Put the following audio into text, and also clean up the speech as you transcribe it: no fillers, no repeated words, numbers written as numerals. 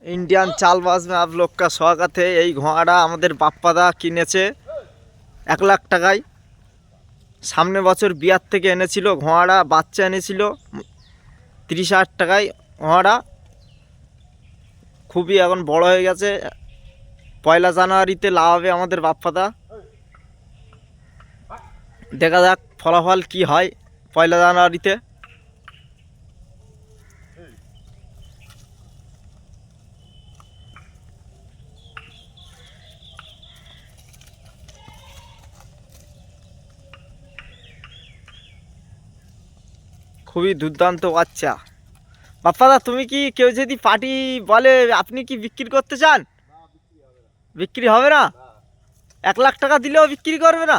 Indian Chaalbaaz में आप लोग का स्वागत है। यही घोड़ा আমাদের বাপ্পাদা কিনেছে 1 লাখ টাকায়। সামনে বছর বিয়ার থেকে এনেছিল ঘোড়া, বাচ্চা এনেছিল 30,000 টাকায়। ঘোড়া খুবই এখন বড় হয়ে গেছে। পয়লা জানুয়ারিতে লাগাবে আমাদের বাপ্পাদা। দেখা যাক ফলাফল কি হয় পয়লা জানুয়ারিতে। খুবই দুর্দান্ত বাচ্চা। বাপ্পাদা, তুমি কি কেউ যদি পার্টি বলে আপনি কি বিক্রি করতে চান? বিক্রি হবে না? 1 লাখ টাকা দিলেও বিক্রি করবে না?